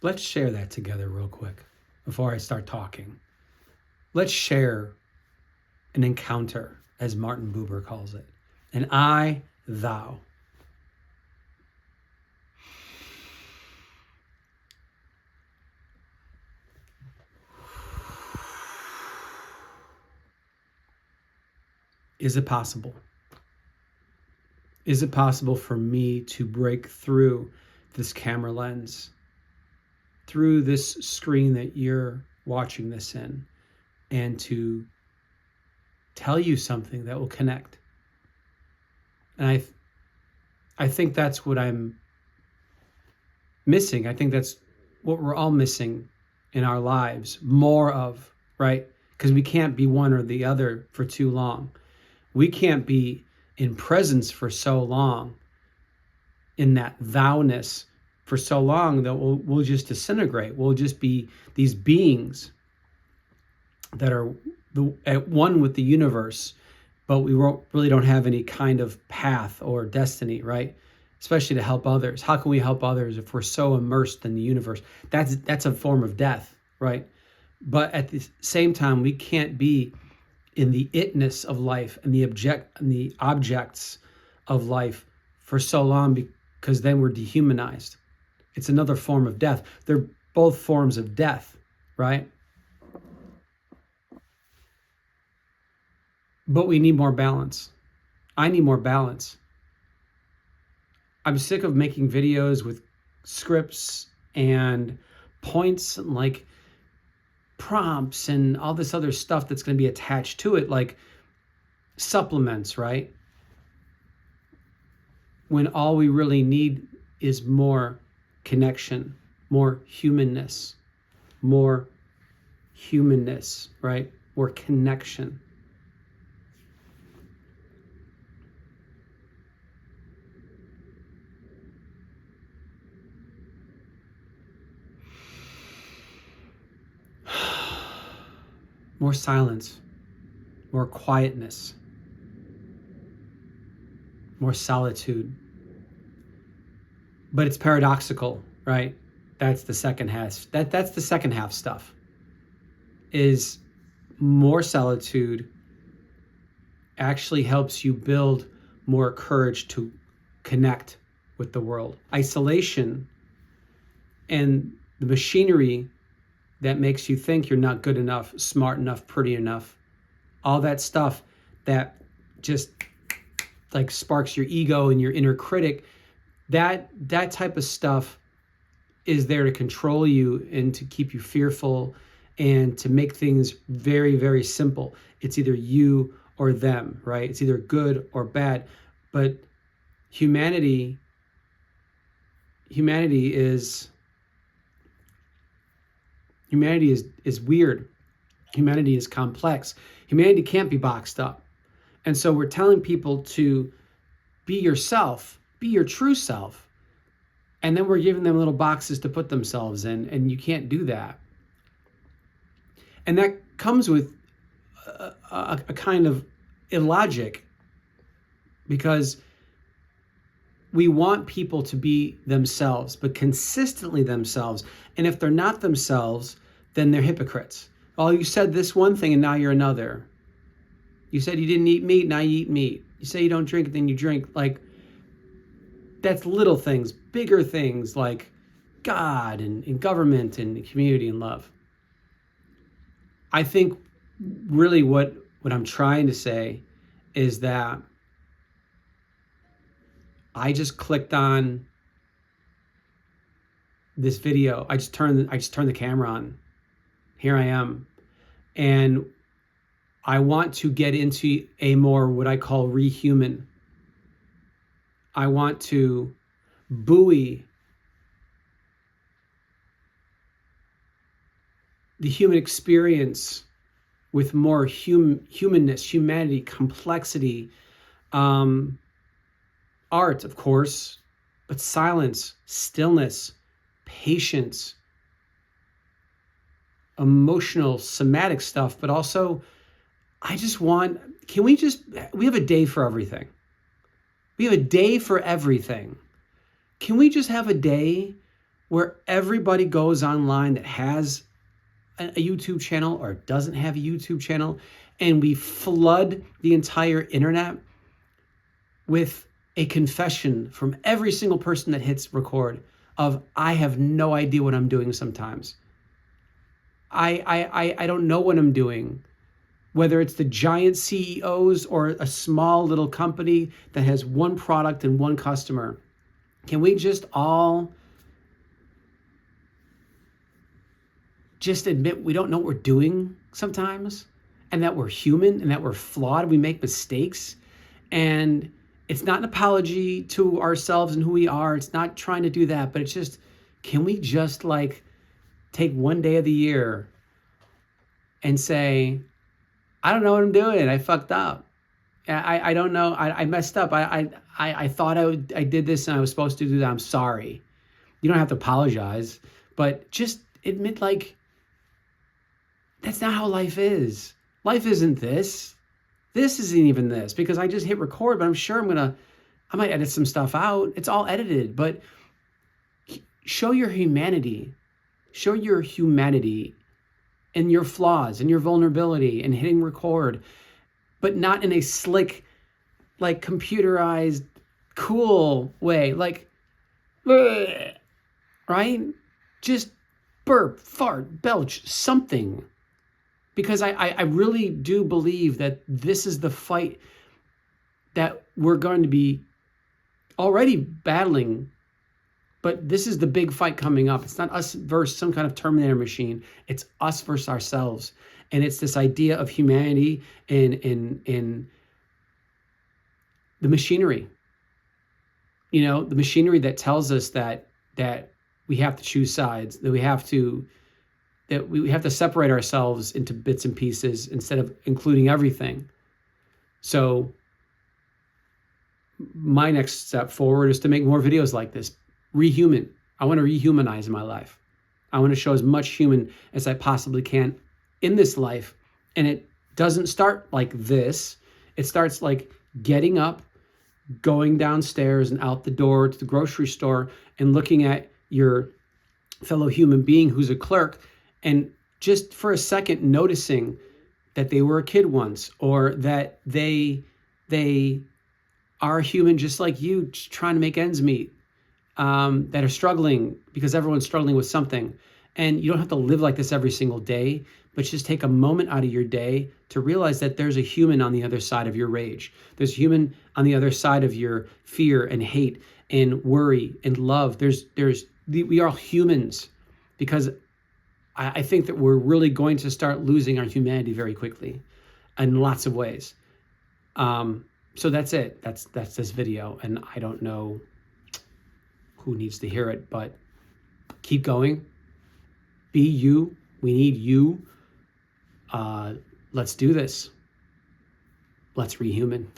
Let's share that together real quick before I start talking. Let's share an encounter, as Martin Buber calls it, an I, thou. Is it possible? Is it possible for me to break through this camera lens, through this screen that you're watching this in, and to tell you something that will connect? And I think that's what I'm missing. I think that's what we're all missing in our lives, more of, right? Because we can't be one or the other for too long. We can't be in presence for so long, in that thou-ness for so long, that we'll just disintegrate. We'll just be these beings that are at one with the universe, but we really don't have any kind of path or destiny, right? Especially to help others. How can we help others if we're so immersed in the universe? That's a form of death, right? But at the same time, we can't be in the itness of life and the objects of life for so long, because then we're dehumanized. It's another form of death. They're both forms of death, right? But we need more balance. I need more balance. I'm sick of making videos with scripts and points and like prompts and all this other stuff that's going to be attached to it, like supplements, right? When all we really need is more connection, more humanness, right? More connection. More silence, more quietness, more solitude. But it's paradoxical, right? That's the second half. That's the second half stuff. Is more solitude actually helps you build more courage to connect with the world. Isolation and the machinery that makes you think you're not good enough, smart enough, pretty enough, all that stuff that just like sparks your ego and your inner critic, that type of stuff is there to control you and to keep you fearful and to make things very, very simple. It's either you or them, right? It's either good or bad. But humanity is weird. Humanity is complex. Humanity can't be boxed up. And so we're telling people to be yourself, be your true self. And then we're giving them little boxes to put themselves in, and you can't do that. And that comes with a kind of illogic, because we want people to be themselves, but consistently themselves. And if they're not themselves, then they're hypocrites. Oh, you said this one thing and now you're another. You said you didn't eat meat, now you eat meat. You say you don't drink, then you drink. Like, that's little things. Bigger things like God and government and community and love. I think really what I'm trying to say is that I just clicked on this video. I just turned the camera on. Here I am. And I want to get into a more what I call rehuman. I want to buoy the human experience with more humanness, humanity, complexity, art, of course, but silence, stillness, patience, emotional, somatic stuff, but also I just want, we have a day for everything. We have a day for everything. Can we just have a day where everybody goes online that has a YouTube channel or doesn't have a YouTube channel, and we flood the entire internet with a confession from every single person that hits record of, I have no idea what I'm doing sometimes. I don't know what I'm doing. Whether it's the giant CEOs or a small little company that has one product and one customer, can we just all just admit we don't know what we're doing sometimes, and that we're human and that we're flawed, we make mistakes, and it's not an apology to ourselves and who we are. It's not trying to do that, but it's just, can we just like take one day of the year and say, I don't know what I'm doing. I fucked up. I don't know. I messed up. I thought I did this and I was supposed to do that. I'm sorry. You don't have to apologize, but just admit, like, that's not how life is. Life isn't this. This isn't even this, because I just hit record, but I'm sure I might edit some stuff out. It's all edited, but show your humanity. Show your humanity and your flaws and your vulnerability and hitting record, but not in a slick, like computerized, cool way. Like, right? Just burp, fart, belch, something. Because I really do believe that this is the fight that we're going to be already battling, but this is the big fight coming up. It's not us versus some kind of Terminator machine. It's us versus ourselves. And it's this idea of humanity in the machinery. You know, the machinery that tells us that we have to choose sides, that we have to separate ourselves into bits and pieces instead of including everything. So my next step forward is to make more videos like this. Rehuman. I want to rehumanize my life. I want to show as much human as I possibly can in this life. And it doesn't start like this. It starts like getting up, going downstairs and out the door to the grocery store and looking at your fellow human being who's a clerk, and just for a second noticing that they were a kid once, or that they are human just like you, just trying to make ends meet, that are struggling, because everyone's struggling with something. And you don't have to live like this every single day, but just take a moment out of your day to realize that there's a human on the other side of your rage. There's a human on the other side of your fear and hate and worry and love. We are humans, because I think that we're really going to start losing our humanity very quickly in lots of ways. So that's it. That's this video. And I don't know who needs to hear it, but keep going. Be you. We need you. Let's do this. Let's rehuman.